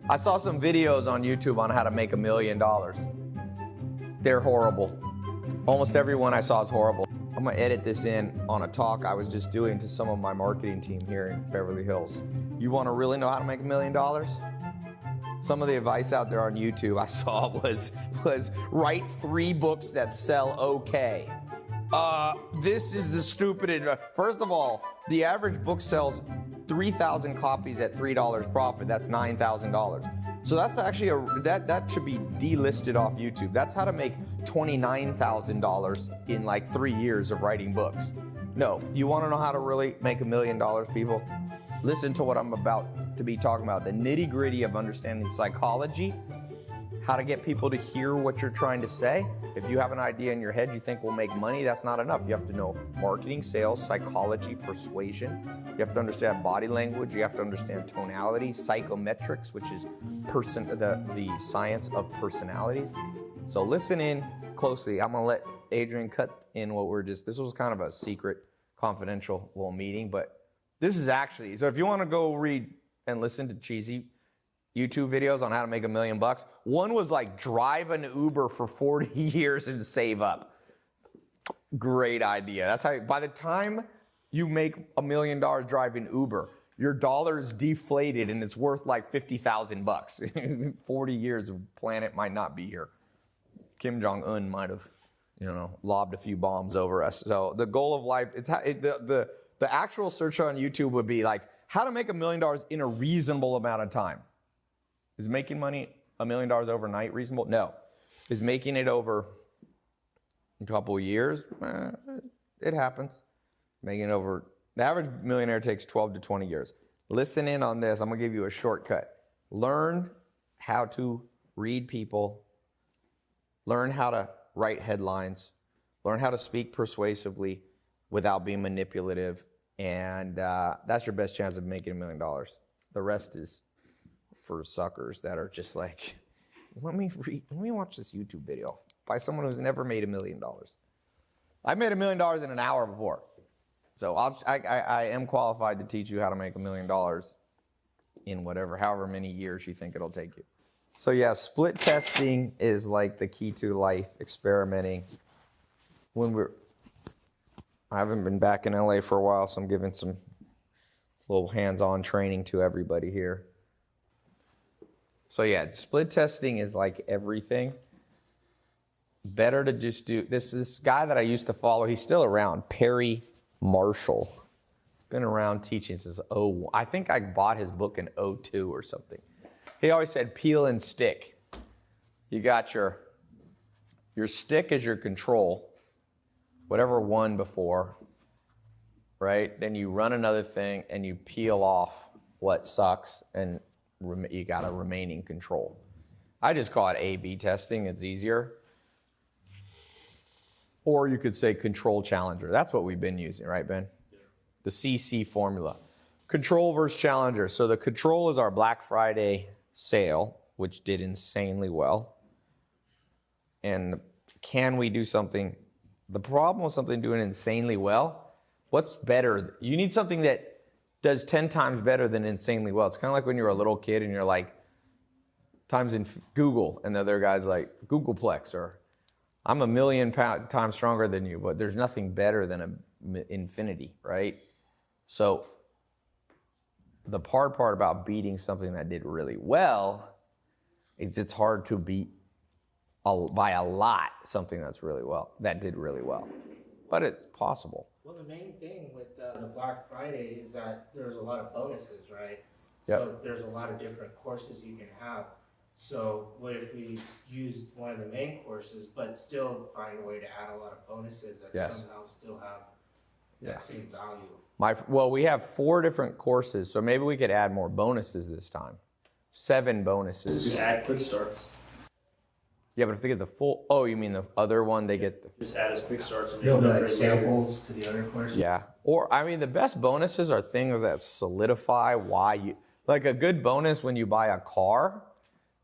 I saw some videos on YouTube on how to make $1 million. They're horrible. Almost everyone I saw is horrible. I'm gonna edit this in on a talk I was just doing to some of my marketing team here in Beverly Hills. You wanna really know how to make $1 million? Some of the advice out there on YouTube I saw was write 3 books that sell okay. This is the stupid advice. First of all, the average book sells 3,000 copies at $3 profit. That's $9,000. So that's actually that should be delisted off YouTube. That's how to make $29,000 in like 3 years of writing books. No, you want to know how to really make $1 million, people? Listen to what I'm about to be talking about. The nitty-gritty of understanding psychology, how to get people to hear what you're trying to say. If you have an idea in your head you think will make money, that's not enough. You have to know marketing, sales, psychology, persuasion. You have to understand body language. You have to understand tonality, psychometrics, which is the science of personalities. So listen in closely. I'm gonna let Adrian cut in what this was kind of a secret, confidential little meeting, but this is actually, so if you wanna go read and listen to cheesy YouTube videos on how to make $1 million. One was like drive an Uber for 40 years and save up. Great idea. That's how, by the time you make $1 million driving Uber, your dollar is deflated and it's worth like $50,000. 40 years of planet might not be here. Kim Jong-un might have, lobbed a few bombs over us. So the goal of life, the actual search on YouTube would be like, how to make $1 million in a reasonable amount of time. Is making money $1 million overnight reasonable? No. Is making it over a couple of years? It happens. Making it over, the average millionaire takes 12 to 20 years. Listen in on this. I'm gonna give you a shortcut. Learn how to read people. Learn how to write headlines. Learn how to speak persuasively without being manipulative. And that's your best chance of making $1 million. The rest is for suckers that are just like, let me watch this YouTube video by someone who's never made $1 million. I made $1 million in an hour before. So I am qualified to teach you how to make $1 million in however many years you think it'll take you. So yeah, split testing is like the key to life, experimenting. I haven't been back in LA for a while, so I'm giving some little hands-on training to everybody here. So yeah, split testing is like everything. Better to just do, this guy that I used to follow, he's still around, Perry Marshall. Been around teaching since I think I bought his book in 2002 or something. He always said peel and stick. You got your stick is your control, whatever won before, right? Then you run another thing and you peel off what sucks and you got a remaining control. I just call it A/B testing, it's easier. Or you could say control challenger. That's what we've been using, right, Ben? Yeah. The CC formula. Control versus challenger. So the control is our Black Friday sale, which did insanely well. And can we do something? The problem with something doing insanely well, what's better? You need something that does 10 times better than insanely well. It's kind of like when you're a little kid and you're like, times in Google, and the other guy's like, Googleplex, or I'm 1,000,000 times stronger than you, but there's nothing better than infinity, right? So the hard part about beating something that did really well is it's hard to beat by a lot something that did really well. But it's possible. Well, the main thing with the Black Friday is that there's a lot of bonuses, right? Yep. So there's a lot of different courses you can have. So what if we used one of the main courses, but still find a way to add a lot of bonuses that somehow still have that same value? Well, we have 4 different courses, so maybe we could add more bonuses this time. 7 bonuses. Just add quick starts. Yeah, but if they get the full, you mean the other one, they get the... Just add as quick starts. And build like samples to the other courses. Yeah, or the best bonuses are things that solidify why you, like a good bonus when you buy a car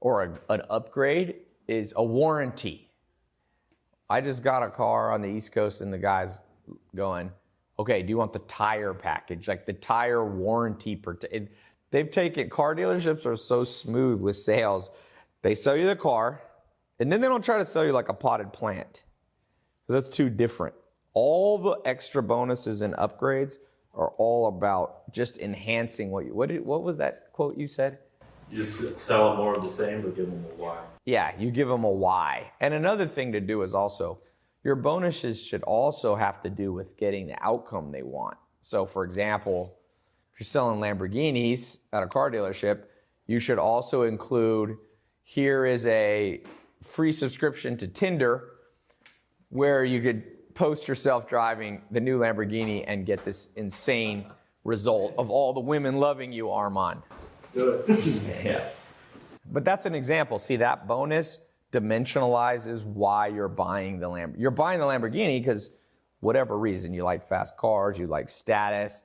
or an upgrade is a warranty. I just got a car on the East Coast and the guy's going, okay, do you want the tire package? Like the tire warranty, car dealerships are so smooth with sales. They sell you the car, and then they don't try to sell you like a potted plant, because that's too different. All the extra bonuses and upgrades are all about just enhancing what was that quote you said? You just sell more of the same, but give them a why. Yeah, you give them a why. And another thing to do is also, your bonuses should also have to do with getting the outcome they want. So for example, if you're selling Lamborghinis at a car dealership, you should also include, here is a free subscription to Tinder where you could post yourself driving the new Lamborghini and get this insane result of all the women loving you, Armand. Do it. Yeah. But that's an example. See, that bonus dimensionalizes why you're buying the Lamborghini. You're buying the Lamborghini because whatever reason, you like fast cars, you like status.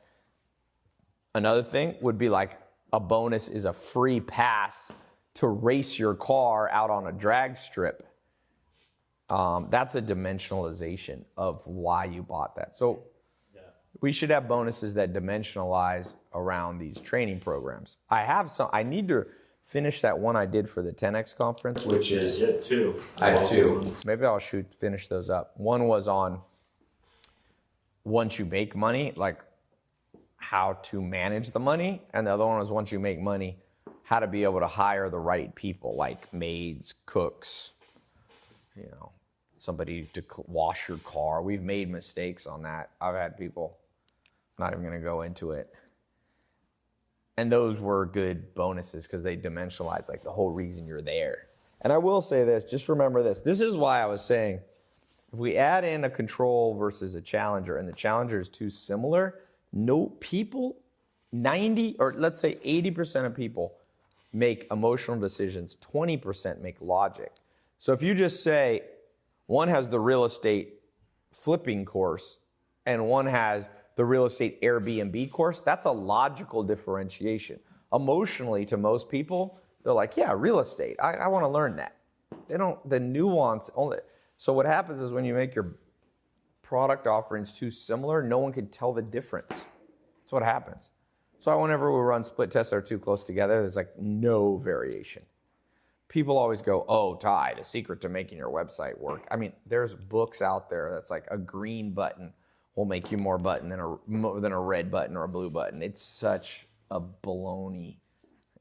Another thing would be like a bonus is a free pass to race your car out on a drag strip. That's a dimensionalization of why you bought that. So we should have bonuses that dimensionalize around these training programs. I need to finish that one I did for the 10X conference, which is... You had two. I had two. Maybe I'll finish those up. One was on once you make money, like how to manage the money. And the other one was once you make money, how to be able to hire the right people, like maids, cooks, somebody to wash your car. We've made mistakes on that. I've had people, I'm not even going to go into it. And those were good bonuses because they dimensionalize like the whole reason you're there. And I will say this, just remember this. This is why I was saying, if we add in a control versus a challenger and the challenger is too similar, 90 or let's say 80% of people make emotional decisions, 20% make logic. So if you just say one has the real estate flipping course and one has the real estate Airbnb course, that's a logical differentiation. Emotionally, to most people, they're like, yeah, real estate, I want to learn that. They don't, the nuance only. So what happens is when you make your product offerings too similar, no one can tell the difference. That's what happens. So whenever we run split tests that are too close together, there's like no variation. People always go, oh, Tai, the secret to making your website work. I mean, there's books out there that's like a green button will make you more button than a red button or a blue button. It's such a baloney.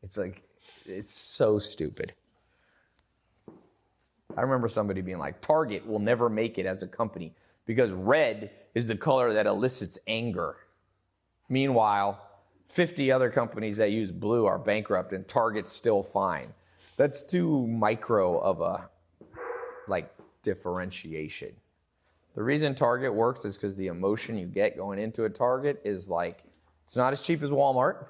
It's like, it's so stupid. I remember somebody being like, Target will never make it as a company because red is the color that elicits anger. Meanwhile, 50 other companies that use blue are bankrupt and Target's still fine. That's too micro of a differentiation. The reason Target works is because the emotion you get going into a Target is like, it's not as cheap as Walmart.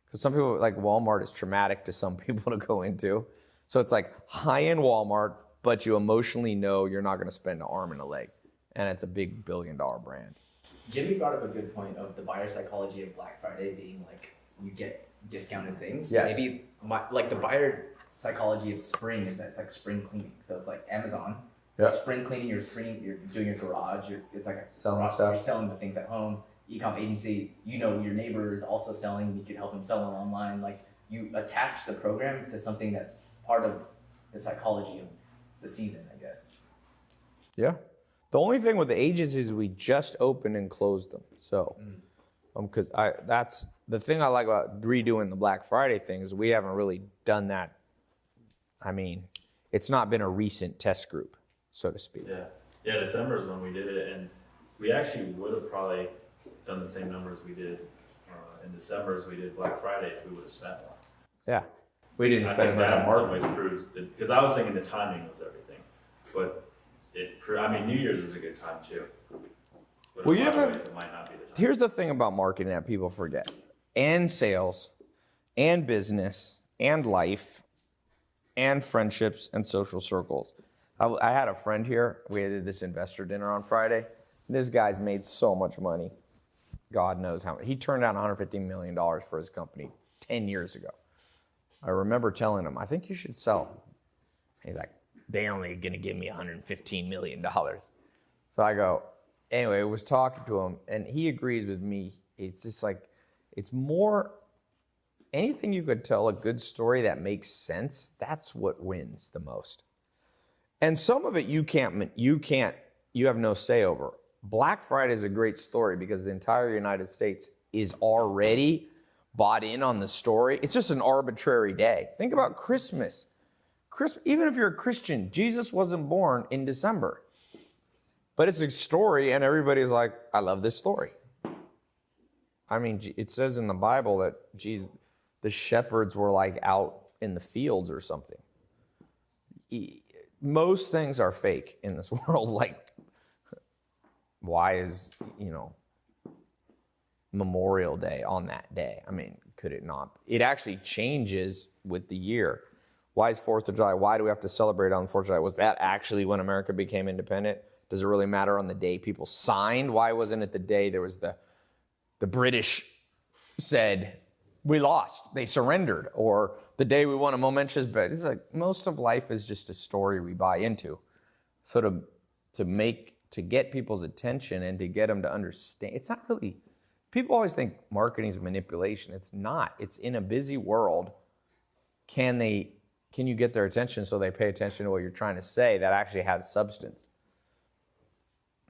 Because some people, like Walmart is traumatic to some people to go into. So it's like high-end Walmart, but you emotionally know you're not going to spend an arm and a leg. And it's a big billion-dollar brand. Jimmy brought up a good point of the buyer psychology of Black Friday being like, you get discounted things. Yes. Maybe like the buyer psychology of spring is that it's like spring cleaning. So it's like Amazon. Yep. Spring cleaning, you're doing your garage. It's like Selling garage, stuff. you're selling the things at home. Ecom agency, your neighbor is also selling. You could help them sell them online. Like you attach the program to something that's part of the psychology of the season, I guess. Yeah. The only thing with the agencies is we just opened and closed them. So that's the thing I like about redoing the Black Friday thing is we haven't really done that. I mean, it's not been a recent test group, so to speak. Yeah, December is when we did it, and we actually would have probably done the same numbers we did in December as we did Black Friday if we would have spent more. Yeah. We didn't I spend think much that on in some marketing. ways proves that, because I was thinking the timing was everything, but New Year's is a good time too. But Well, in you a lot have of ways, it might not be the time. Here's the thing about marketing that people forget. And sales, and business, and life, and friendships, and social circles. I had a friend here. We did this investor dinner on Friday. This guy's made so much money. God knows how much. He turned down $150 million for his company 10 years ago. I remember telling him, I think you should sell. He's like, they only going to give me $115 million. So I go, anyway, I was talking to him, and he agrees with me. It's just like, it's more anything you could tell a good story that makes sense, that's what wins the most. And some of it you have no say over. Black Friday is a great story because the entire United States is already bought in on the story. It's just an arbitrary day. Think about Christmas. Even if you're a Christian, Jesus wasn't born in December. But it's a story, and everybody's like, I love this story. I mean, it says in the Bible that the shepherds were like out in the fields or something. Most things are fake in this world. Like, why is, Memorial Day on that day? I mean, could it not? It actually changes with the year. Why is 4th of July? Why do we have to celebrate on 4th of July? Was that actually when America became independent? Does it really matter on the day people signed? Why wasn't it the day there was the British said, we lost, they surrendered, or the day we won a momentous bet? It's like most of life is just a story we buy into. So to get people's attention and to get them to understand, it's not really, people always think marketing is manipulation. It's not. It's in a busy world. Can you get their attention so they pay attention to what you're trying to say that actually has substance?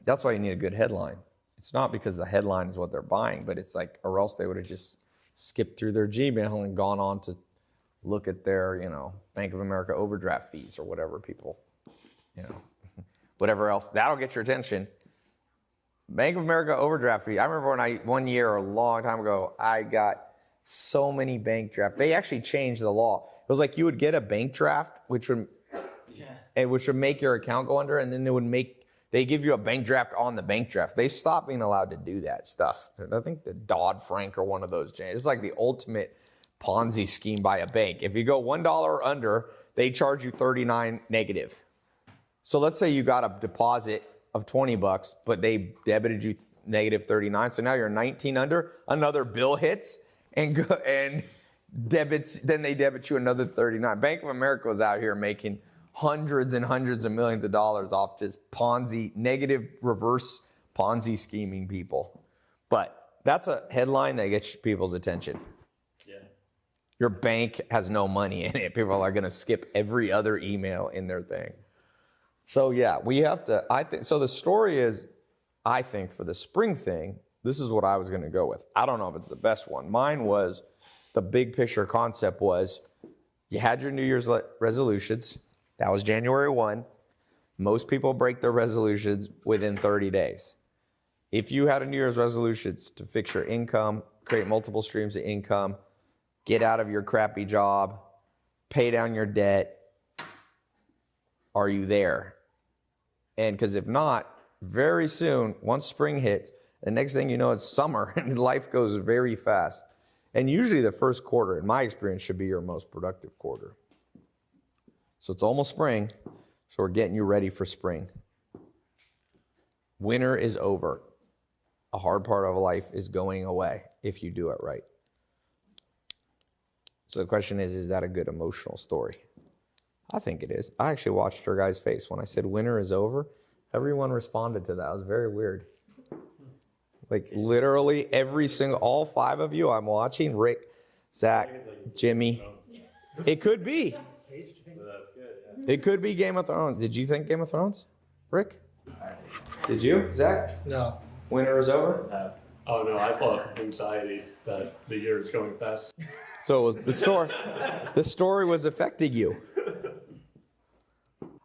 That's why you need a good headline. It's not because the headline is what they're buying, but it's like, or else they would have just skipped through their Gmail and gone on to look at their, Bank of America overdraft fees or whatever people, whatever else. That'll get your attention. Bank of America overdraft fee. I remember one year, a long time ago, I got so many bank drafts. They actually changed the law. It was like you would get a bank draft, which would make your account go under, and then they give you a bank draft on the bank draft. They stopped being allowed to do that stuff. I think the Dodd-Frank or one of those changed. It's like the ultimate Ponzi scheme by a bank. If you go $1 or under, they charge you 39 negative. So let's say you got a deposit of $20, but they debited you negative 39. So now you're 19 under. Another bill hits and debits. Then they debit you another 39. Bank of America was out here making hundreds and hundreds of millions of dollars off just negative reverse Ponzi scheming people. But that's a headline that gets people's attention. Yeah. Your bank has no money in it. People are going to skip every other email in their thing. So yeah, we have to, so the story is, I think for the spring thing, this is what I was going to go with. I don't know if it's the best one. Mine was, the big picture concept was, you had your New Year's resolutions. That was January 1. Most people break their resolutions within 30 days. If you had a New Year's resolutions to fix your income, create multiple streams of income, get out of your crappy job, pay down your debt, are you there? And because if not, very soon, once spring hits, the next thing you know, it's summer and life goes very fast. And usually the first quarter, in my experience, should be your most productive quarter. So it's almost spring, so we're getting you ready for spring. Winter is over. A hard part of life is going away if you do it right. So the question is that a good emotional story? I think it is. I actually watched your guy's face when I said winter is over. Everyone responded to that. It was very weird. Like literally all 5 of you I'm watching, Rick, Zach, Jimmy. It could be. It could be Game of Thrones. Did you think Game of Thrones, Rick? Did you, Zach? No. Winter is over? Oh no, I thought anxiety that the year is going fast. So it was the story. The story was affecting you.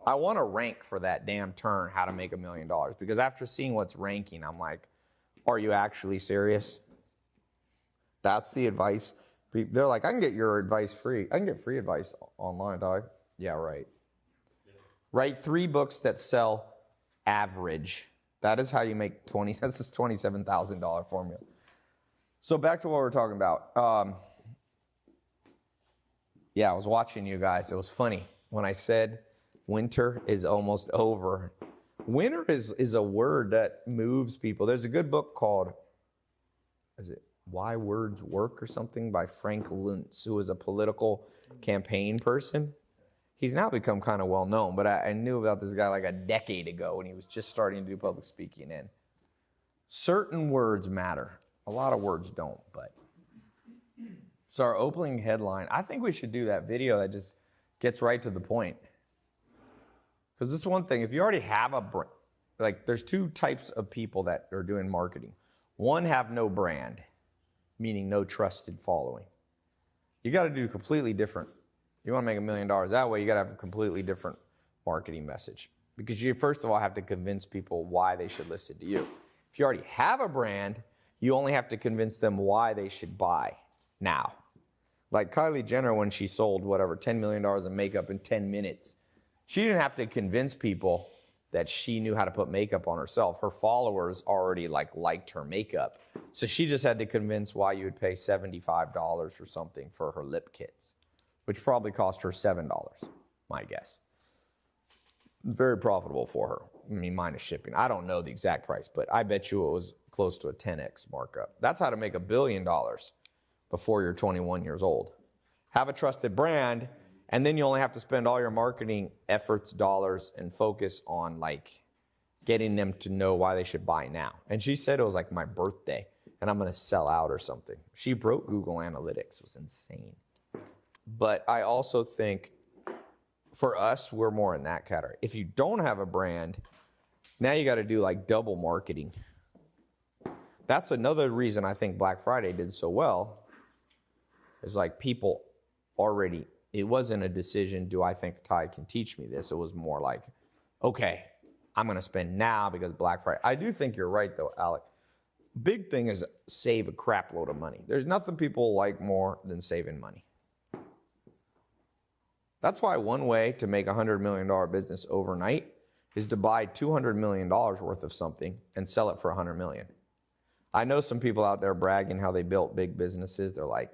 I want to rank for that damn turn, How to Make $1 Million, because after seeing what's ranking, I'm like, are you actually serious? That's the advice. They're like, I can get your advice free. I can get free advice online, dog. Yeah, right. Write 3 books that sell average. That is how you make that's this $27,000 formula. So back to what we're talking about. I was watching you guys. It was funny when I said winter is almost over. Winter is a word that moves people. There's a good book called, Why Words Work or something by Frank Luntz, who was a political campaign person. He's now become kind of well known, but I knew about this guy like a decade ago when he was just starting to do public speaking. And certain words matter. A lot of words don't, but So our opening headline, I think we should do that video that just gets right to the point. Because this is one thing, if you already have a brand, like there's two types of people that are doing marketing. One have no brand, meaning no trusted following. You got to do completely different. You want to make $1 million that way, you got to have a completely different marketing message. Because you first of all have to convince people why they should listen to you. If you already have a brand, you only have to convince them why they should buy now. Like Kylie Jenner, when she sold whatever, $10 million of makeup in 10 minutes, she didn't have to convince people that she knew how to put makeup on herself. Her followers already liked her makeup. So she just had to convince why you would pay $75 or something for her lip kits, which probably cost her $7, my guess. Very profitable for her. I mean, minus shipping. I don't know the exact price, but I bet you it was close to a 10x markup. That's how to make $1 billion before you're 21 years old. Have a trusted brand, and then you only have to spend all your marketing efforts, dollars, and focus on getting them to know why they should buy now. And she said it was like my birthday, and I'm gonna sell out or something. She broke Google Analytics. It was insane. But I also think for us, we're more in that category. If you don't have a brand, now you got to do double marketing. That's another reason I think Black Friday did so well. Is people already, it wasn't a decision, do I think Tai can teach me this? It was more like, okay, I'm going to spend now because Black Friday. I do think you're right though, Alec. Big thing is save a crap load of money. There's nothing people like more than saving money. That's why one way to make a $100 million business overnight is to buy $200 million worth of something and sell it for $100 million. I know some people out there bragging how they built big businesses. They're like,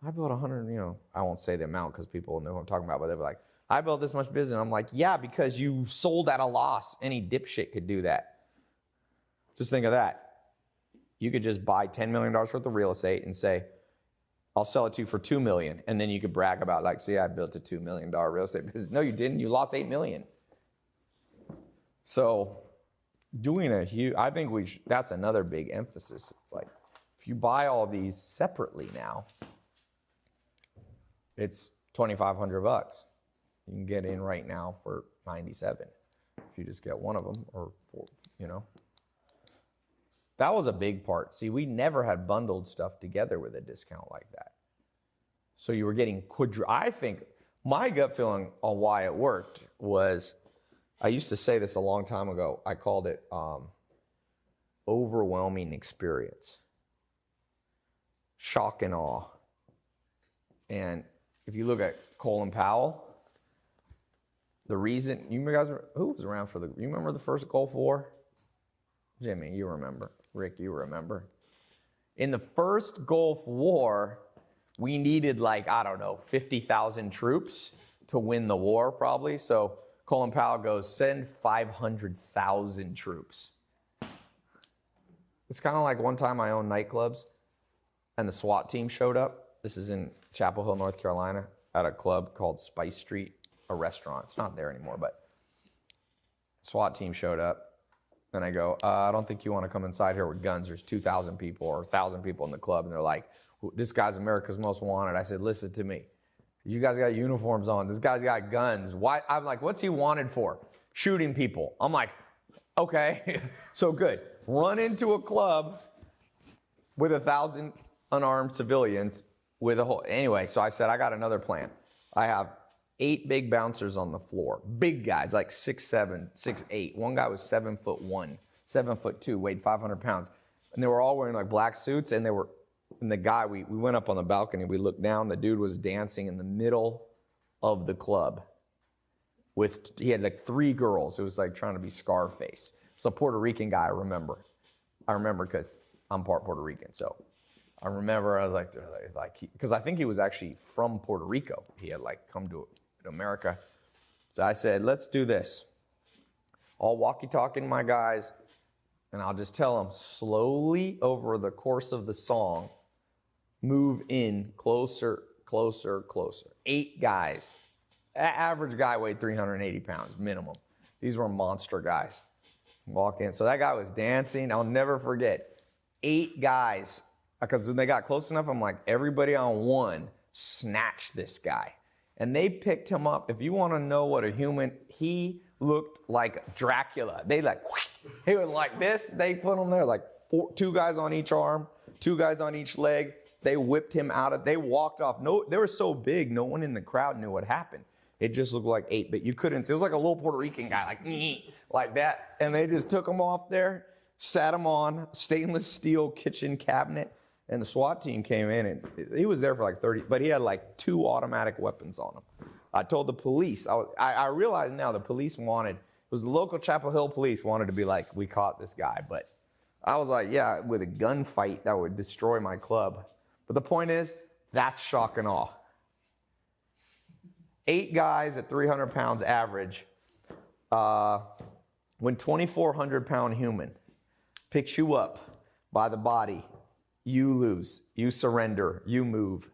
I built 100, I won't say the amount because people know what I'm talking about, but they're like, I built this much business. I'm like, yeah, because you sold at a loss. Any dipshit could do that. Just think of that. You could just buy $10 million worth of real estate and say, I'll sell it to you for $2 million. And then you could brag about see, I built a $2 million real estate business. No, you didn't. You lost $8 million. So doing I think that's another big emphasis. It's if you buy all these separately now, it's $2,500. You can get in right now for $97 if you just get one of them or four, That was a big part. See, we never had bundled stuff together with a discount like that. So you were getting I think my gut feeling on why it worked was, I used to say this a long time ago. I called it overwhelming experience. Shock and awe. And if you look at Colin Powell, the reason, you guys, who was around you remember the first Gulf War? Jimmy, you remember. Rick, you remember. In the first Gulf War, we needed 50,000 troops to win the war probably. So Colin Powell goes, send 500,000 troops. It's kind of like one time I owned nightclubs and the SWAT team showed up. This is in Chapel Hill, North Carolina, at a club called Spice Street, a restaurant. It's not there anymore, but SWAT team showed up. And I go, I don't think you want to come inside here with guns. There's 2,000 people or 1,000 people in the club. And they're like, this guy's America's Most Wanted. I said, listen to me. You guys got uniforms on. This guy's got guns. Why? I'm like, what's he wanted for? Shooting people. I'm like, okay, so good. Run into a club with 1,000 unarmed civilians with a whole, anyway, so I said, I got another plan. I have 8 big bouncers on the floor. Big guys, 6'7", 6'8". One guy was 7'1", 7'2", weighed 500 pounds. And they were all wearing black suits, and the guy, we went up on the balcony, we looked down, the dude was dancing in the middle of the club. He had 3 girls. It was trying to be Scarface. So a Puerto Rican guy, I remember because I'm part Puerto Rican, so I remember I was because I think he was actually from Puerto Rico. He had come to America. So I said, let's do this. I'll walkie-talking my guys, and I'll just tell them slowly over the course of the song, move in closer, closer, closer. 8 guys. Average guy weighed 380 pounds, minimum. These were monster guys. Walk in. So that guy was dancing. I'll never forget. 8 guys. Because when they got close enough, I'm like, everybody on one, snatch this guy. And they picked him up. If you want to know what a human, he looked like Dracula. They like, he was like this. They put him there, like two guys on each arm, 2 guys on each leg. They whipped him out of, they walked off. No, they were so big, no one in the crowd knew what happened. It just looked like 8, but you couldn't, it was like a little Puerto Rican guy, like that. And they just took him off there, sat him on stainless steel kitchen cabinet, and the SWAT team came in, and he was there for like 30, but he had like 2 automatic weapons on him. I told the police, I realized now the police wanted, it was the local Chapel Hill police wanted to be like, we caught this guy, but I was like, yeah, with a gunfight, that would destroy my club. But the point is, that's shock and awe. 8 guys at 300 pounds average. When 2,400-pound human picks you up by the body, you lose, you surrender, you move,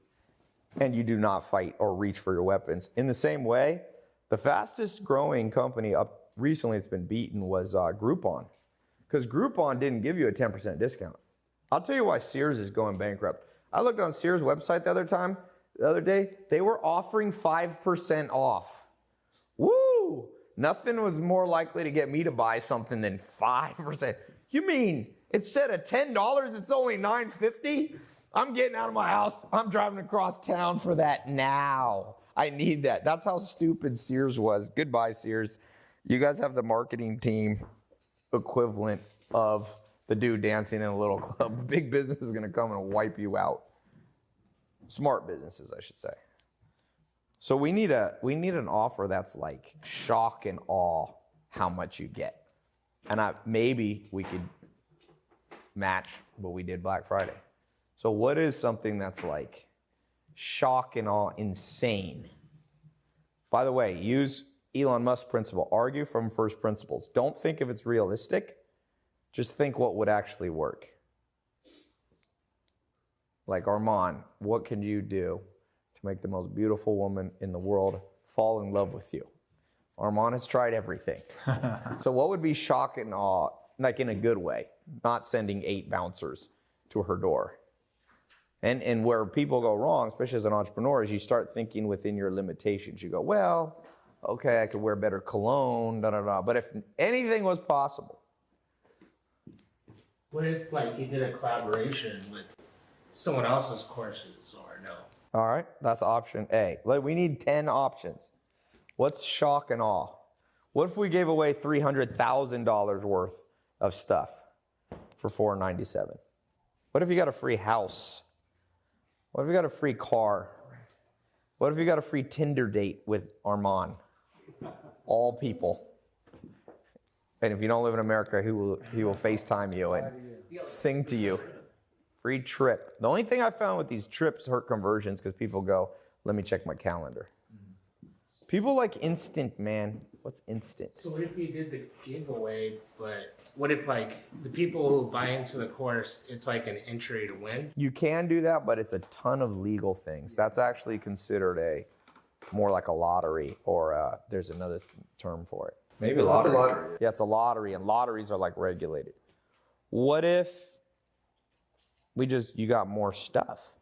and you do not fight or reach for your weapons. In the same way, the fastest growing company up recently that's been beaten was Groupon. Because Groupon didn't give you a 10% discount. I'll tell you why Sears is going bankrupt. I looked on Sears' website the other day, they were offering 5% off. Woo! Nothing was more likely to get me to buy something than 5%. You mean instead of $10, it's only $9.50? I'm getting out of my house. I'm driving across town for that now. I need that. That's how stupid Sears was. Goodbye, Sears. You guys have the marketing team equivalent of the dude dancing in a little club. Big business is going to come and wipe you out. Smart businesses, I should say. So we need an offer that's like shock and awe how much you get. And maybe we could match what we did Black Friday. So what is something that's like shock and awe, insane? By the way, use Elon Musk's principle. Argue from first principles. Don't think if it's realistic. Just think what would actually work. Like Armand, what can you do to make the most beautiful woman in the world fall in love with you? Armand has tried everything. So what would be shock and awe, like in a good way, not sending 8 bouncers to her door? And where people go wrong, especially as an entrepreneur, is you start thinking within your limitations. You go, well, okay, I could wear better cologne, But if anything was possible. What if like you did a collaboration with someone else's courses or no? All right, that's option A. Like, we need 10 options. What's shock and awe? What if we gave away $300,000 worth of stuff for $497? What if you got a free house? What if you got a free car? What if you got a free Tinder date with Armand? All people. And if you don't live in America, he will FaceTime you and sing to you. Free trip. The only thing I found with these trips hurt conversions because people go, let me check my calendar. People like instant, man. What's instant? So what if you did the giveaway, but what if like the people who buy into the course, it's like an entry to win? You can do that, but it's a ton of legal things. That's actually considered more like a lottery, or there's another term for it. Maybe lottery. Yeah, it's a lottery, and lotteries are like regulated. What if you got more stuff?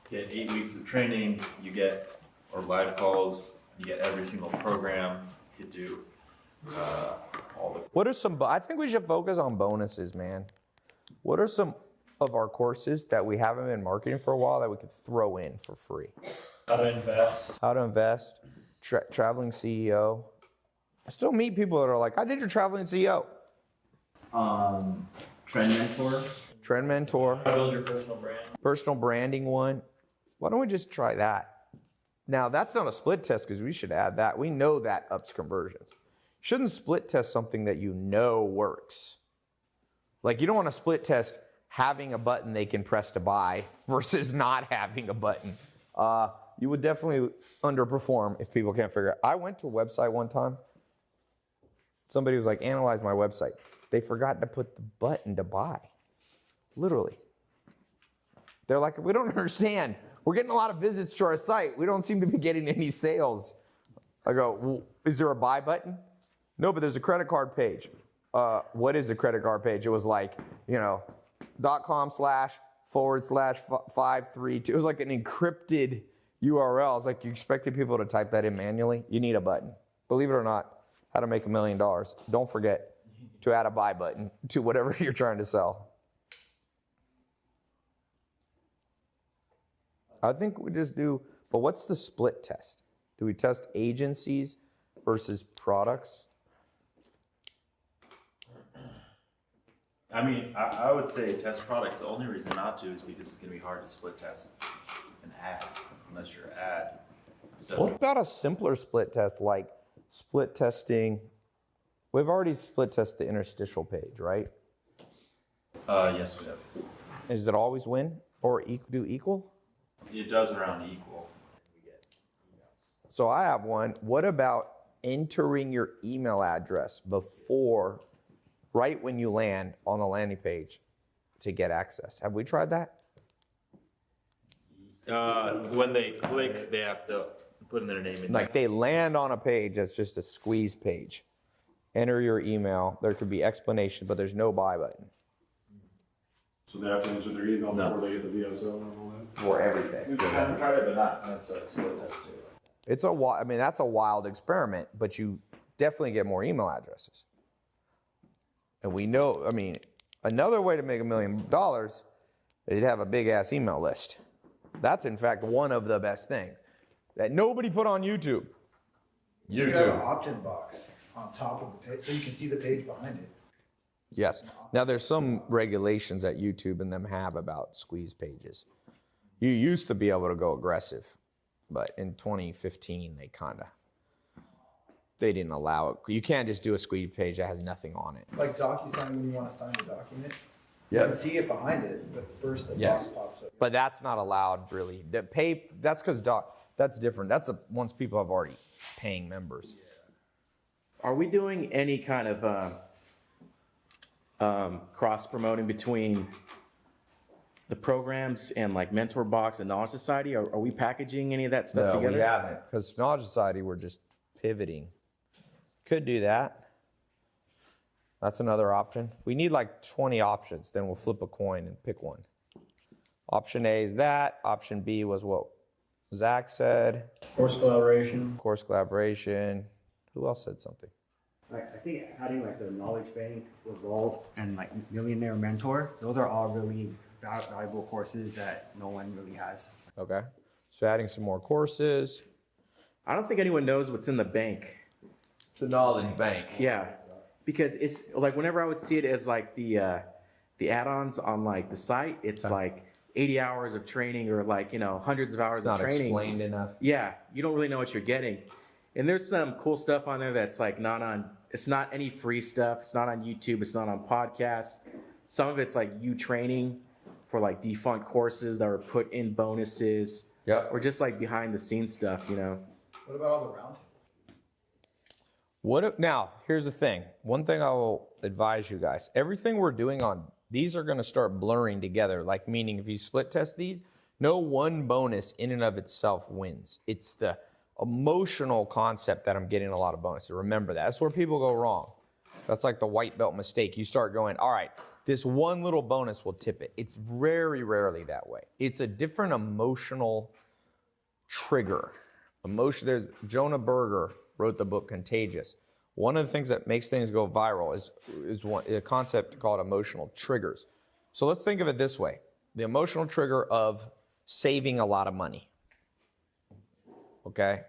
Get 8 weeks of training, you get, or live calls, you get every single program, you could do all the... What are some, I think we should focus on bonuses, man. What are some of our courses that we haven't been marketing for a while that we could throw in for free? How to invest. How to invest, traveling CEO. I still meet people that are like, I did your traveling CEO. Trend mentor. Trend mentor. Build your personal brand. Personal branding one. Why don't we just try that? Now, that's not a split test because we should add that. We know that ups conversions. Shouldn't split test something that you know works. Like, you don't want to split test having a button they can press to buy versus not having a button. You would definitely underperform if people can't figure it out. I went to a website one time. Somebody was like, analyze my website. They forgot to put the button to buy. Literally. They're like, we don't understand. We're getting a lot of visits to our site. We don't seem to be getting any sales. I go, well, is there a buy button? No, but there's a credit card page. What is the credit card page? It was like, .com/, /532. It was like an encrypted URL. It's like you expected people to type that in manually. You need a button. Believe it or not, how to make $1 million. Don't forget to add a buy button to whatever you're trying to sell. I think we just do, but what's the split test? Do we test agencies versus products? I mean, I would say test products. The only reason not to is because it's going to be hard to split test an ad, unless your ad doesn't. What about a simpler split test, like split testing? We've already split tested the interstitial page, right? Yes, we have. Does it always win or do equal? It does around equal. We get emails. So I have one. What about entering your email address before, right when you land on the landing page to get access? Have we tried that? When they click, they have to put in their name. Like they land on a page that's just a squeeze page. Enter your email. There could be explanation, but there's no buy button. So they have to enter their email before they get the VSO and all that? For everything. I haven't tried it, but not necessarily split test too. It's I mean, that's a wild experiment, but you definitely get more email addresses. And we know, I mean, another way to make $1 million is to have a big ass email list. That's in fact one of the best things that nobody put on YouTube. You have an opt-in box on top of the page, so you can see the page behind it. Yes. Now there's some regulations that YouTube and them have about squeeze pages. You used to be able to go aggressive, but in 2015 they didn't allow it. You can't just do a squeeze page that has nothing on it. Like DocuSign, when you want to sign a document, you Yep. can see it behind it, but first the Yes. box pops up. But that's not allowed really. That's because that's different. That's once people have already paying members. Are we doing any kind of cross promoting between the programs and like Mentor Box and Knowledge Society? Are we packaging any of that stuff No, together? we haven't. Because Knowledge Society, we're just pivoting. Could do that. That's another option. We need like 20 options. Then we'll flip a coin and pick one. Option A is that. Option B was what Zach said. Course collaboration. Course collaboration. Who else said something? I think adding like the knowledge bank, Revolve, and like Millionaire Mentor, those are all really valuable courses that no one really has. Okay. So adding some more courses. I don't think anyone knows what's in the bank. The knowledge bank. Yeah, because it's like whenever I would see it as like the add-ons on like the site, it's like 80 hours of training or like, you know, hundreds of hours It's of not training. explained enough. Yeah, you don't really know what you're getting. And there's some cool stuff on there that's like it's not any free stuff. It's not on YouTube. It's not on podcasts. Some of it's like you training for like defunct courses that were put in bonuses. Yep. Or just like behind the scenes stuff, you know. What about all the roundtables? Now, here's the thing. One thing I will advise you guys. Everything we're doing on these are going to start blurring together. Like meaning if you split test these, no one bonus in and of itself wins. It's the emotional concept that I'm getting a lot of bonuses. Remember that. That's where people go wrong. That's like the white belt mistake. You start going, all right, this one little bonus will tip it. It's very rarely that way. It's a different emotional trigger. There's Jonah Berger wrote the book Contagious. One of the things that makes things go viral is a concept called emotional triggers. So let's think of it this way. The emotional trigger of saving a lot of money. Okay,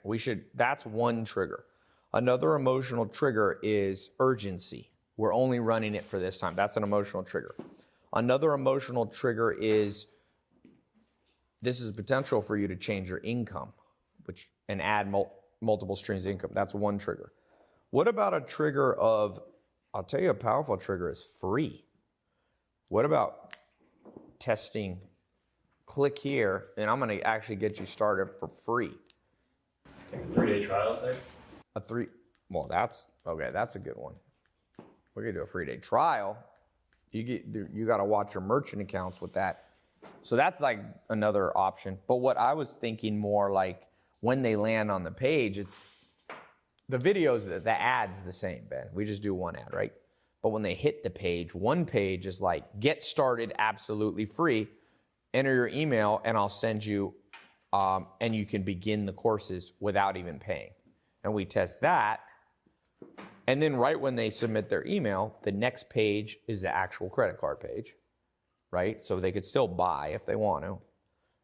that's one trigger. Another emotional trigger is urgency. We're only running it for this time. That's an emotional trigger. Another emotional trigger is this is potential for you to change your income, and add multiple streams of income. That's one trigger. What about a trigger of, I'll tell you a powerful trigger is free. What about testing, click here, and I'm gonna actually get you started for free. Okay, 3-day trial thing? That's a good one. We're gonna do a 3-day trial. You gotta watch your merchant accounts with that. So that's like another option. But what I was thinking more like when they land on the page, it's the videos, the ad's the same, Ben. We just do one ad, right? But when they hit the page, one page is like, get started absolutely free. enter your email and I'll send you, and you can begin the courses without even paying. And we test that. And then right when they submit their email, the next page is the actual credit card page, right? So they could still buy if they want to.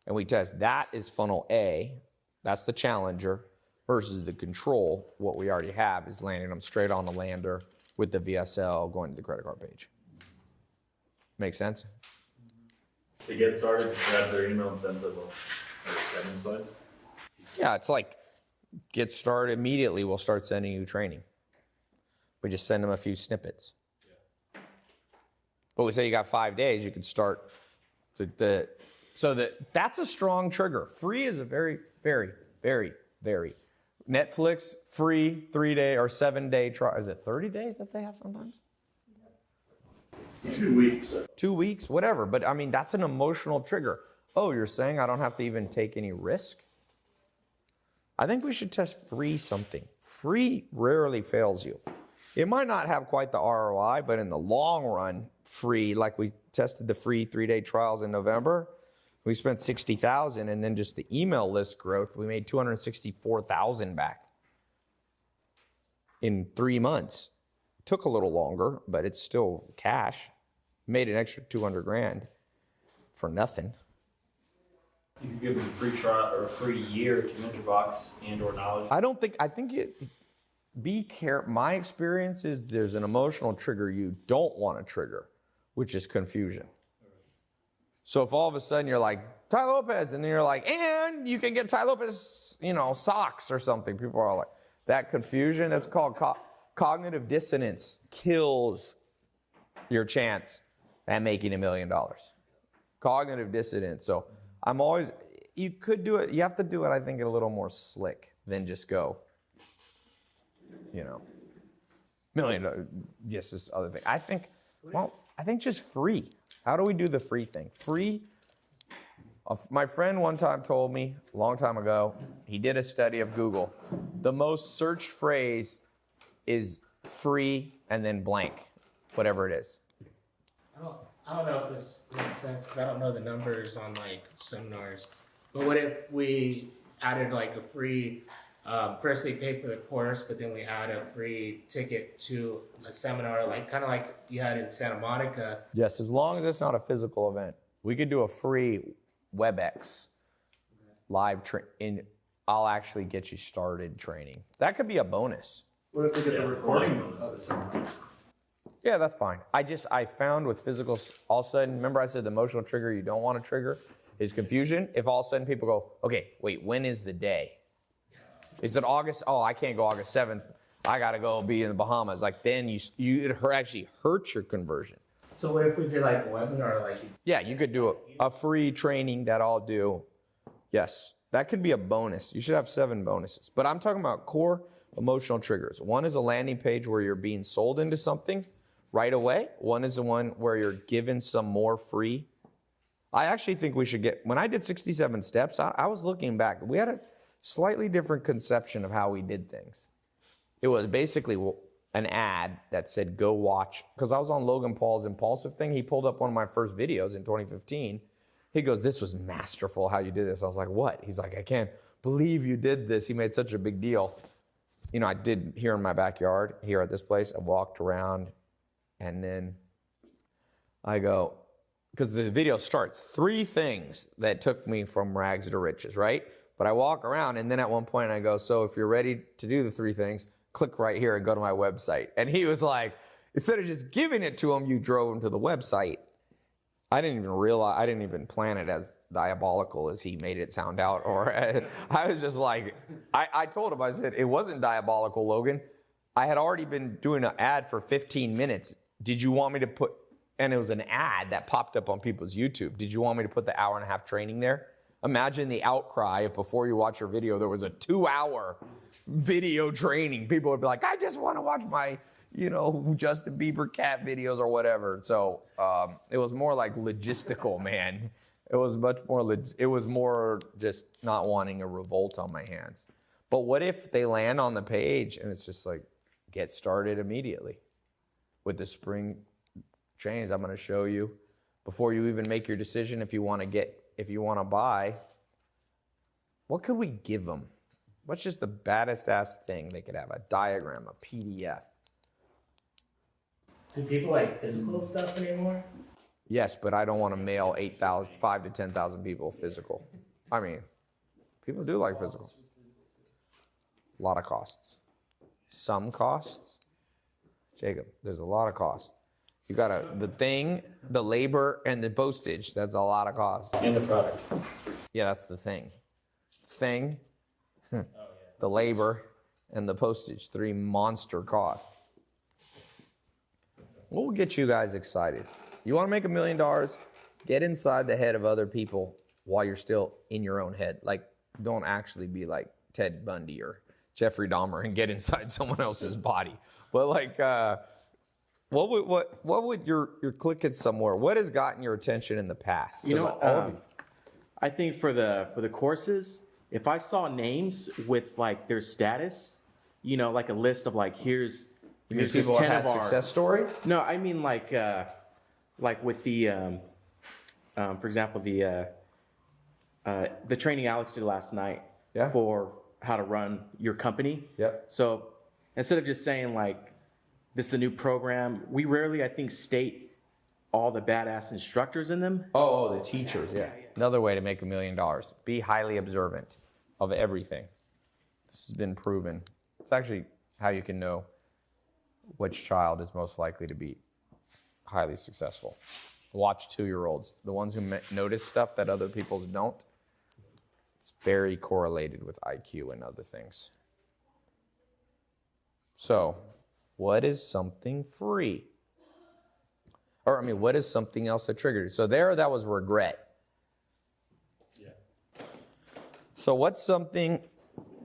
And we test that is funnel A, that's the challenger, versus the control, what we already have is landing them straight on the lander with the VSL going to the credit card page. Make sense? To get started, grabs their email and sends it send slide. Yeah, it's like get started immediately, we'll start sending you training. We just send them a few snippets. But we say you got 5 days, you can start that's a strong trigger. Free is a very, very, very, very. Netflix, free 3-day or 7-day trial. Is it 30 days that they have sometimes? 2 weeks. 2 weeks, whatever. But I mean, that's an emotional trigger. Oh, you're saying I don't have to even take any risk? I think we should test free something. Free rarely fails you. It might not have quite the ROI, but in the long run, free, like we tested the free 3-day trials in November, we spent $60,000, and then just the email list growth, we made $264,000 back in 3 months. Took a little longer, but it's still cash. Made an extra $200,000 for nothing. You could give them a free trial or a free year to MentorBox and/or Knowledge. I think be careful. My experience is there's an emotional trigger you don't want to trigger, which is confusion. So if all of a sudden you're like, Tai Lopez, and then you're like, and you can get Tai Lopez, socks or something. People are like, that confusion, that's called cognitive dissonance, kills your chance at making $1 million. Cognitive dissonance. So you could do it, you have to do it, I think, a little more slick than just go, $1 million, yes, this other thing. I think just free. How do we do the free thing? Free, my friend one time told me, a long time ago, he did a study of Google. The most searched phrase is free and then blank, whatever it is. I don't know if this makes sense because I don't know the numbers on like seminars. But what if we added like a free, firstly pay for the course, but then we add a free ticket to a seminar, like kind of like you had in Santa Monica. Yes, as long as it's not a physical event. We could do a free WebEx live I'll actually get you started training. That could be a bonus. What if they get the recording of the seminar? Yeah, that's fine. I found with physical, all of a sudden, remember I said the emotional trigger you don't want to trigger is confusion. If all of a sudden people go, okay, wait, when is the day? Is it August? Oh, I can't go August 7th. I got to go be in the Bahamas. Like then it actually hurts your conversion. So what if we did like a webinar? Yeah, you could do a free training that I'll do. Yes, that could be a bonus. You should have 7 bonuses. But I'm talking about core emotional triggers. One is a landing page where you're being sold into something right away. One is the one where you're given some more free. I actually think we should when I did 67 steps, I was looking back. We had a slightly different conception of how we did things. It was basically an ad that said, go watch, because I was on Logan Paul's Impulsive thing. He pulled up one of my first videos in 2015. He goes, this was masterful how you did this. I was like, what? He's like, I can't believe you did this. He made such a big deal. I did here in my backyard, here at this place, I walked around, and then I go, because the video starts, 3 things that took me from rags to riches, right? But I walk around, and then at one point I go, so if you're ready to do the 3 things, click right here and go to my website. And he was like, instead of just giving it to him, you drove him to the website. I didn't even plan it as diabolical as he made it sound out. Or I was just like, I told him, I said, it wasn't diabolical, Logan. I had already been doing an ad for 15 minutes. Did you want me to put, and it was an ad that popped up on people's YouTube. Did you want me to put the 1.5 hour training there? Imagine the outcry if before you watch your video, there was a 2-hour video training. People would be like, I just want to watch my, Justin Bieber cat videos or whatever. So it was more like logistical, man. It was much more, it was more just not wanting a revolt on my hands. But what if they land on the page and it's just like, get started immediately with the spring trainings I'm going to show you. before you even make your decision if you want to buy, what could we give them? What's just the baddest ass thing they could have? A diagram, a PDF. Do people like physical stuff anymore? Yes, but I don't want to mail 5 to 10,000 people physical. I mean, people do like physical. A lot of costs. Some costs. Jacob, there's a lot of costs. You got the thing, the labor, and the postage. That's a lot of cost. And the product. Yeah, that's the thing. The labor, and the postage. 3 monster costs. What will get you guys excited? You want to make $1 million? Get inside the head of other people while you're still in your own head. Like, don't actually be like Ted Bundy or Jeffrey Dahmer and get inside someone else's body. But like, what would you're clicking somewhere? What has gotten your attention in the past? You know, all of you. I think for the courses, if I saw names with like their status, you know, like a list of like here's just people 10 have of had our success story. No, I mean like with the for example the training Alex did last night for how to run your company. Yep. So instead of just saying like this is a new program, we rarely I think state all the badass instructors in them. Oh, the teachers, yeah. Another way to make $1 million. Be highly observant of everything. This has been proven. It's actually how you can know which child is most likely to be highly successful. Watch 2-year-olds. The ones who notice stuff that other people don't. It's very correlated with IQ and other things. So, what is something free? Or, I mean, what is something else that triggered it? So that was regret. Yeah. So what's something,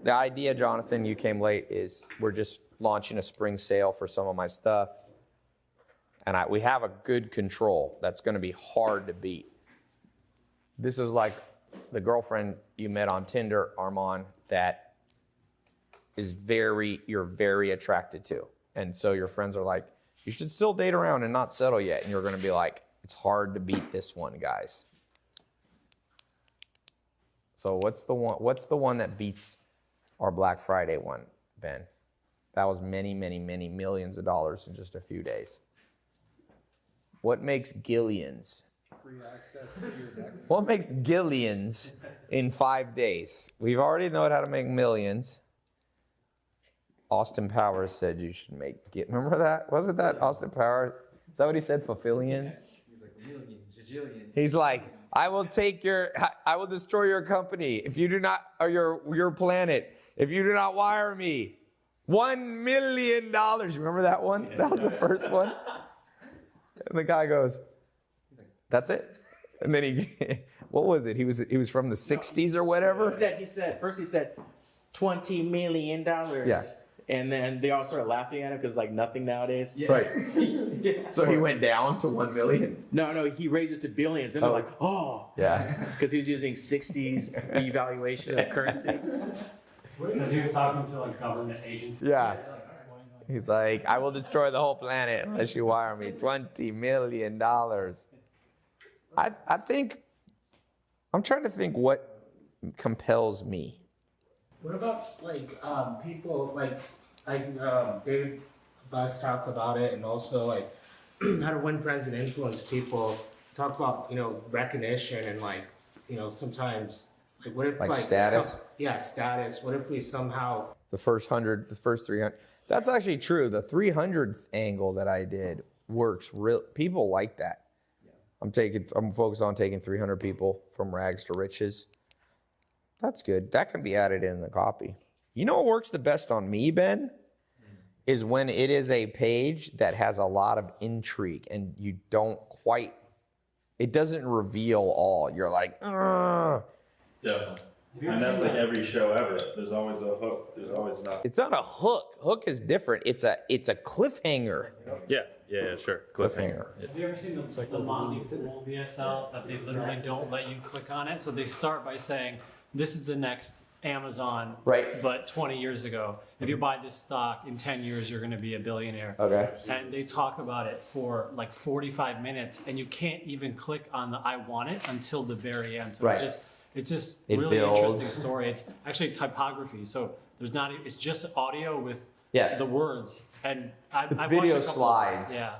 the idea, Jonathan, you came late, is we're just launching a spring sale for some of my stuff. And we have a good control that's going to be hard to beat. This is like the girlfriend you met on Tinder, Armand, that you're very attracted to. And so your friends are like, you should still date around and not settle yet. And you're going to be like, it's hard to beat this one, guys. So what's the one that beats our Black Friday one, Ben? That was many, many, many millions of dollars in just a few days. What makes Gillians? Free access to your next. What makes Gillians in 5 days? We've already known how to make millions. Austin Powers said you should remember that? Wasn't that Austin Powers? Is that what he said? Fulfillions? He's like a million, jajillion. He's like, I will destroy your company if you do not, or your planet, if you do not wire me. $1 million. Remember that one? That was the first one. And the guy goes, that's it. And then what was it? He was from the 60s or whatever. He said $20 million. Yeah. And then they all started laughing at him because like nothing nowadays. Yeah. Right. So he went down to 1 million? No, he raised it to billions. And they're like, oh. Yeah. Because he was using 60s evaluation of currency. Because he was talking to like government agencies. Yeah. He's like, I will destroy the whole planet unless you wire me $20 million. I think, I'm trying to think what compels me. What about like people like David Buss talked about it, and also like how to win friends and influence people. Talk about recognition and sometimes like what if status? Status. What if we somehow the first 100, the first 300. That's actually true. The 300th angle that I did works real. People like that. Yeah. I'm focused on taking 300 people from rags to riches. That's good. That can be added in the copy. You know what works the best on me, Ben? Is when it is a page that has a lot of intrigue and you don't quite, it doesn't reveal all. You're like, ugh. Definitely. And that's like every show ever. There's always a hook. There's always not. It's not a hook. Hook is different. It's a cliffhanger. Yeah, sure. Cliffhanger. Have you ever seen the Motley Fool VSL that they literally don't let you click on it? So they start by saying, this is the next Amazon, Right. but 20 years ago. If you buy this stock, in 10 years, you're going to be a billionaire. Okay. And they talk about it for like 45 minutes, and you can't even click on the I want it until the very end. So Right. it's just It really builds. interesting story. It's actually typography. So there's not, it's just audio with Yes. the words. And I've It's watched video a couple- slides. Yeah.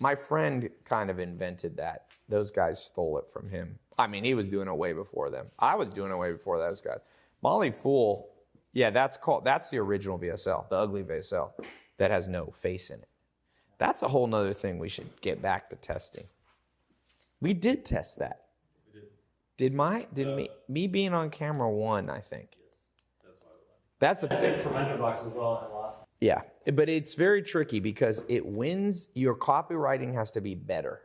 My friend kind of invented that. Those guys stole it from him. I mean, he was doing it way before them. I was doing it way before those guys. Molly Fool, yeah, that's the original VSL, the ugly VSL that has no face in it. That's a whole nother thing we should get back to testing. We did test that. We did. Did me being on camera won, I think. Yes, that's why we went. That's the I did for Mentorbox as well, and I lost. Yeah, but it's very tricky because it wins. Your copywriting has to be better.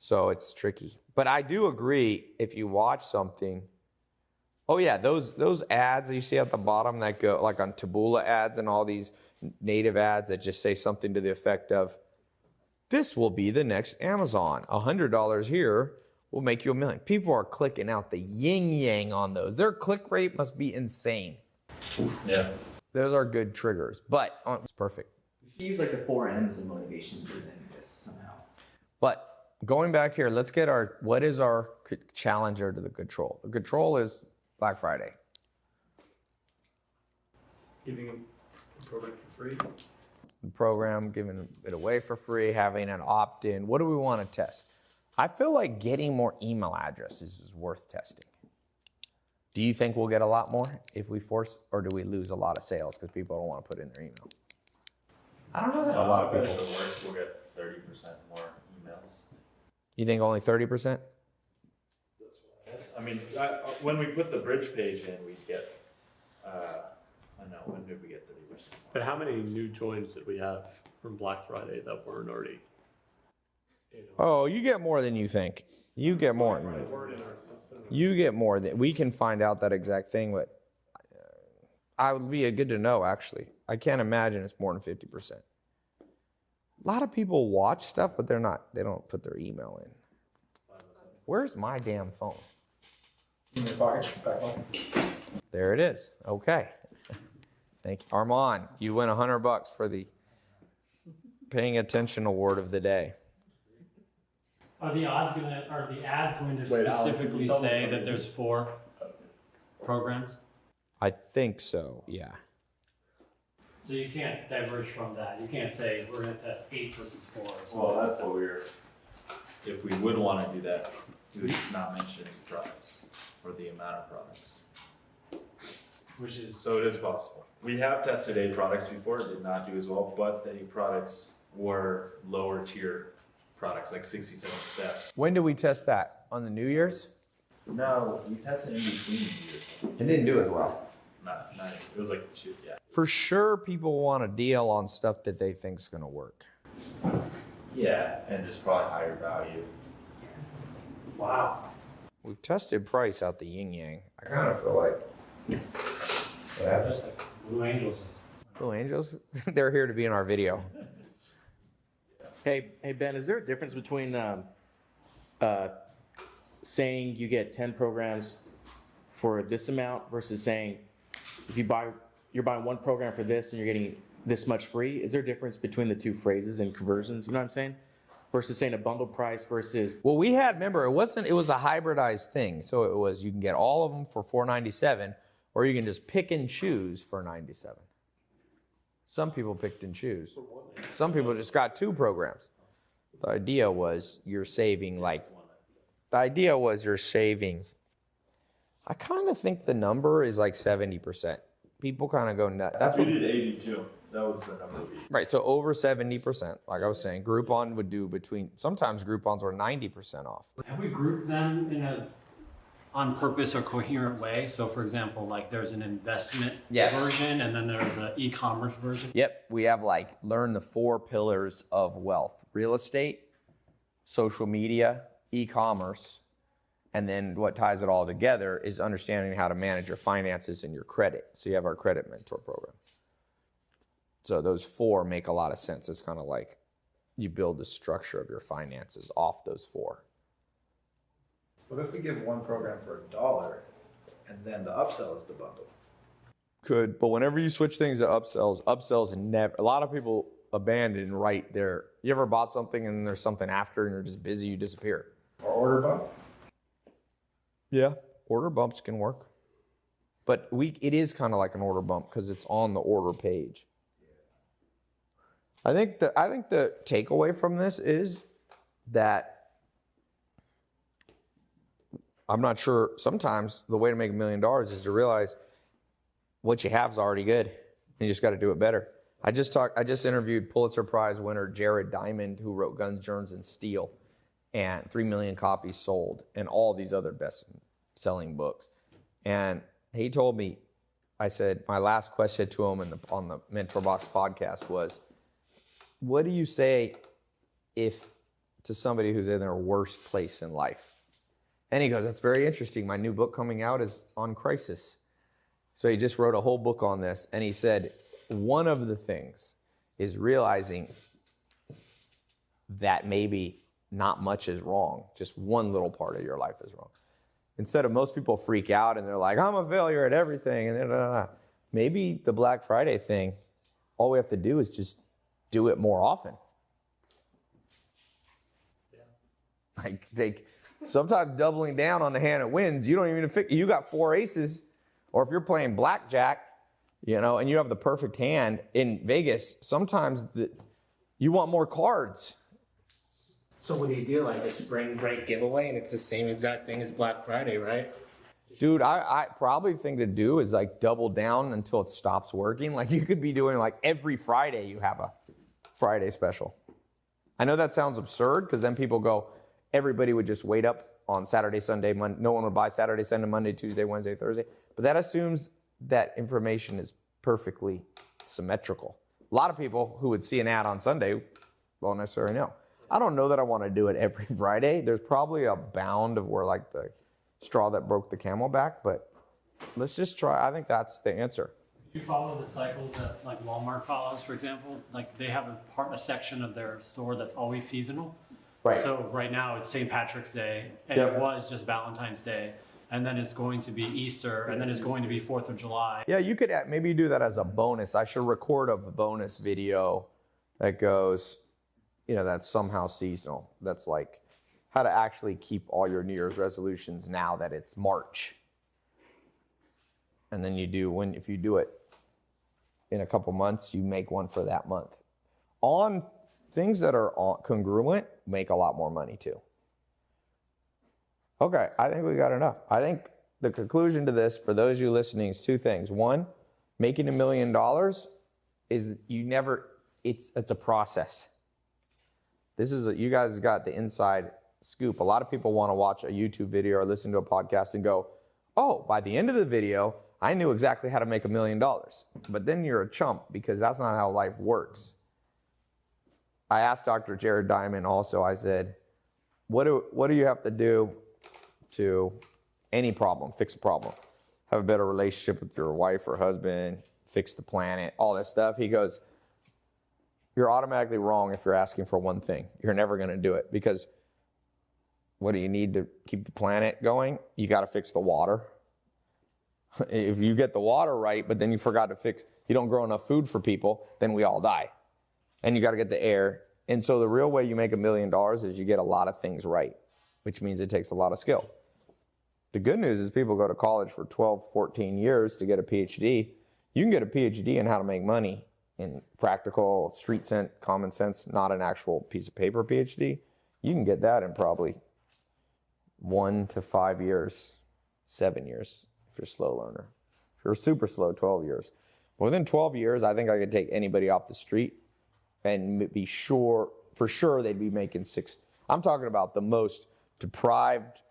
So it's tricky. But I do agree if you watch something. Oh yeah, those ads that you see at the bottom that go like on Taboola ads and all these native ads that just say something to the effect of, this will be the next Amazon. $100 here will make you $1 million. People are clicking out the yin yang on those. Their click rate must be insane. Oof. Yeah. Those are good triggers, but it's perfect. We should use like the 4 M's of motivation within this somehow. But going back here, let's get what is our challenger to the control? The control is Black Friday. Giving a program for free. The program, giving it away for free, having an opt-in. What do we want to test? I feel like getting more email addresses is worth testing. Do you think we'll get a lot more if we force, or do we lose a lot of sales because people don't want to put in their email? I don't know that a lot of If people. it works, we'll get 30% more emails. You think only 30%? That's what I guess. I mean, when we put the bridge page in, we get, I know, when did we get 30%? But how many new joins did we have from Black Friday that weren't already? Oh, you get more than you think. You get more. You get more than we can find out that exact thing, but I would be good to know actually. I can't imagine it's more than 50%. A lot of people watch stuff, but they don't put their email in. Where's my damn phone? In your pocket, back one. There it is. Okay. Thank you. Armand, you win $100 for the paying attention award of the day. Are the ads going to Wait, Alex, specifically can you tell say me? that there's 4 programs? I think so, yeah. So you can't diverge from that. You can't say we're going to test 8 versus 4 or something. Well, that's what if we would want to do that, we would just not mention products or the amount of products. Which is So it is possible. We have tested 8 products before, it did not do as well, but the 8 products were lower tier products, like 67 steps. When did we test that? On the New Year's? No, we tested in between years. It didn't do as well. Not, it was like 2, yeah. For sure, people want a deal on stuff that they think's going to work. Yeah, and just probably higher value. wow. We've tested price out the yin yang. I kind of feel like. Just like Blue Angels is. Blue Angels, they're here to be in our video. Hey Ben, is there a difference between saying you get 10 programs for this amount versus saying if you're buying one program for this and you're getting this much free? Is there a difference between the two phrases and conversions? You know what I'm saying? Versus saying a bundle price versus. Well, remember, it was a hybridized thing. So it was, you can get all of them for $4.97, or you can just pick and choose for $97. Some people picked and choose. Some people just got 2 programs. The idea was you're saving I kind of think the number is like 70%. People kind of go nuts. That's We what, did 82. That was the number we used. right, so over 70%. Like I was saying, Groupon would do sometimes Groupons were 90% off. Have we grouped them in a on purpose or coherent way? So for example, like there's an investment version and then there's an e-commerce version. Yep, we have learn the 4 pillars of wealth: real estate, social media, e-commerce, and then what ties it all together is understanding how to manage your finances and your credit. So you have our credit mentor program. So those 4 make a lot of sense. It's kind of like you build the structure of your finances off those 4. What if we give one program for $1 and then the upsell is the bundle. Could, but whenever you switch things to upsells never, a lot of people abandon right there. You ever bought something and there's something after and you're just busy, you disappear. Or order bump? Yeah, order bumps can work. But it is kind of like an order bump because it's on the order page. I think the takeaway from this is that I'm not sure, sometimes the way to make $1 million is to realize what you have is already good. And you just got to do it better. I just interviewed Pulitzer Prize winner Jared Diamond, who wrote Guns, Germs, and Steel, and 3 million copies sold, and all these other best-selling books. And he told me, I said, my last question to him on the Mentor Box podcast was, what do you say to somebody who's in their worst place in life? And he goes, that's very interesting. My new book coming out is on crisis. So he just wrote a whole book on this. And he said, one of the things is realizing that maybe not much is wrong. Just one little part of your life is wrong. Instead of most people freak out and they're like, I'm a failure at everything. And maybe the Black Friday thing, all we have to do is just do it more often. Yeah. Like sometimes doubling down on the hand that wins, you don't even you got 4 aces, or if you're playing blackjack, and you have the perfect hand in Vegas, sometimes you want more cards. So when you do like a spring break giveaway and it's the same exact thing as Black Friday, right? Dude, I probably thing to do is like double down until it stops working. Like you could be doing like every Friday you have a Friday special. I know that sounds absurd because then people go, everybody would just wait up on Saturday, Sunday, Monday. No one would buy Saturday, Sunday, Monday, Tuesday, Wednesday, Thursday. But that assumes that information is perfectly symmetrical. A lot of people who would see an ad on Sunday won't necessarily know. I don't know that I want to do it every Friday. There's probably a bound of where like the straw that broke the camel back, but let's just try. I think that's the answer. You follow the cycles that like Walmart follows, for example. Like they have a section of their store that's always seasonal. Right. So right now it's St. Patrick's Day, and it was just Valentine's Day, and then it's going to be Easter, and then it's going to be 4th of July. Yeah, you could maybe do that as a bonus. I should record a bonus video that goes, that's somehow seasonal. That's like how to actually keep all your New Year's resolutions now that it's March. And then if you do it in a couple months, you make one for that month. On things that are congruent, make a lot more money too. Okay, I think we got enough. I think the conclusion to this, for those of you listening, is 2 things. One, making $1 million is it's a process. You guys got the inside scoop. A lot of people want to watch a YouTube video or listen to a podcast and go, oh, by the end of the video, I knew exactly how to make $1 million. But then you're a chump because that's not how life works. I asked Dr. Jared Diamond also, I said, what do you have to do to any problem, fix a problem? Have a better relationship with your wife or husband, fix the planet, all that stuff. He goes, you're automatically wrong if you're asking for one thing. You're never going to do it because what do you need to keep the planet going? You got to fix the water. If you get the water right, but then you forgot to you don't grow enough food for people, then we all die. And you got to get the air. And so the real way you make $1 million is you get a lot of things right, which means it takes a lot of skill. The good news is people go to college for 12, 14 years to get a PhD. You can get a PhD in how to make money in practical, street sense, common sense, not an actual piece of paper PhD. You can get that in probably 1 to 5 years, 7 years if you're a slow learner. If you're super slow, 12 years. But within 12 years, I think I could take anybody off the street and be sure, for sure they'd be making 6. I'm talking about the most deprived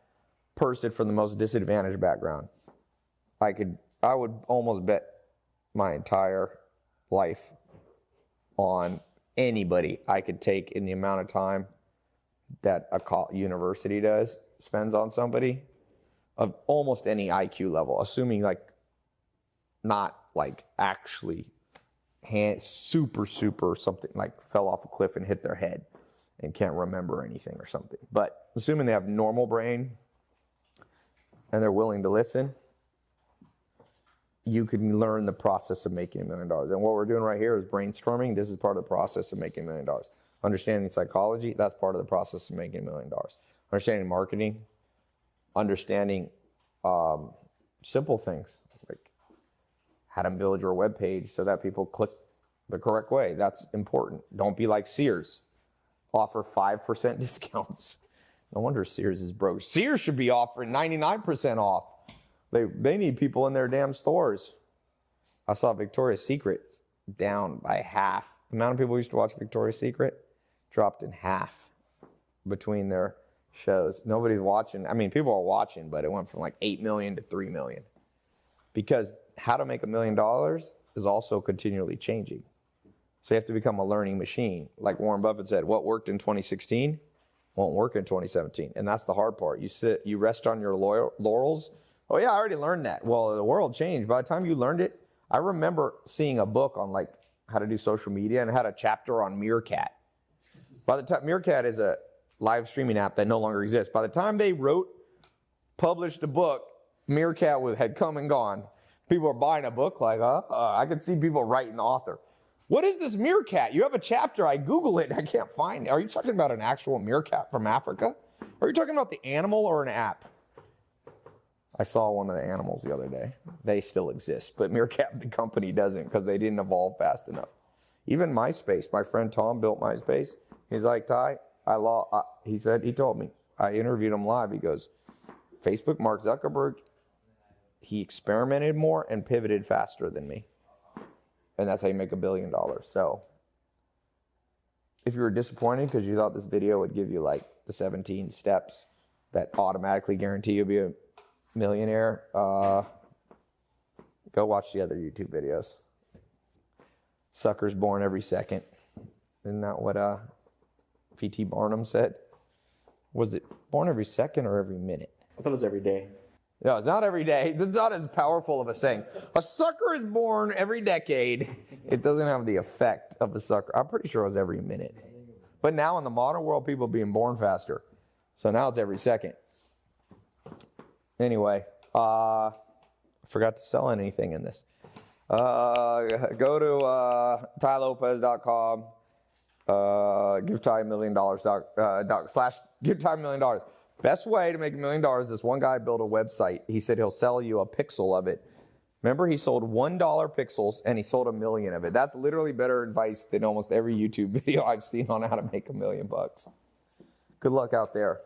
person from the most disadvantaged background. I would almost bet my entire life on anybody I could take in the amount of time that a university spends on somebody of almost any IQ level, assuming not actually super something like fell off a cliff and hit their head and can't remember anything or something. But assuming they have normal brain and they're willing to listen, you can learn the process of making $1 million. And what we're doing right here is brainstorming. This is part of the process of making $1 million. Understanding psychology, that's part of the process of making $1 million. Understanding marketing, understanding simple things like how to build your web page so that people click the correct way. That's important. Don't be like Sears. Offer 5% discounts. No wonder Sears is broke. Sears should be offering 99% off. They need people in their damn stores. I saw Victoria's Secret down by half. The amount of people who used to watch Victoria's Secret dropped in half between their shows. Nobody's watching. I mean, people are watching, but it went from like 8 million to 3 million. Because how to make $1 million is also continually changing. So you have to become a learning machine. Like Warren Buffett said, what worked in 2016 won't work in 2017. And that's the hard part. You rest on your laurels. Oh yeah, I already learned that. Well, the world changed. By the time you learned it, I remember seeing a book on like how to do social media and it had a chapter on Meerkat. By the time, Meerkat is a live streaming app that no longer exists. By the time they published a book, Meerkat had come and gone. People are buying a book like, I could see people writing the author. What is this meerkat? You have a chapter. I Google it and I can't find it. Are you talking about an actual meerkat from Africa? Are you talking about the animal or an app? I saw one of the animals the other day. They still exist, but Meerkat, the company, doesn't because they didn't evolve fast enough. Even MySpace, my friend Tom built MySpace. He's like, Tai, he told me, I interviewed him live. He goes, Facebook, Mark Zuckerberg, he experimented more and pivoted faster than me. And that's how you make $1 billion. So if you were disappointed because you thought this video would give you like the 17 steps that automatically guarantee you'll be a millionaire, go watch the other YouTube videos. Suckers born every second. Isn't that what P.T. Barnum said? Was it born every second or every minute? I thought it was every day. No, it's not every day. It's not as powerful of a saying. A sucker is born every decade. It doesn't have the effect of a sucker. I'm pretty sure it was every minute. But now in the modern world, people are being born faster. So now it's every second. Anyway, I forgot to sell anything in this. Go to TaiLopez.com. Give Tai $1 million. Give Tai $1 million. Best way to make $1 million is this one guy built a website. He said he'll sell you a pixel of it. Remember, he sold $1 pixels and he sold 1 million of it. That's literally better advice than almost every YouTube video I've seen on how to make $1 million. Good luck out there.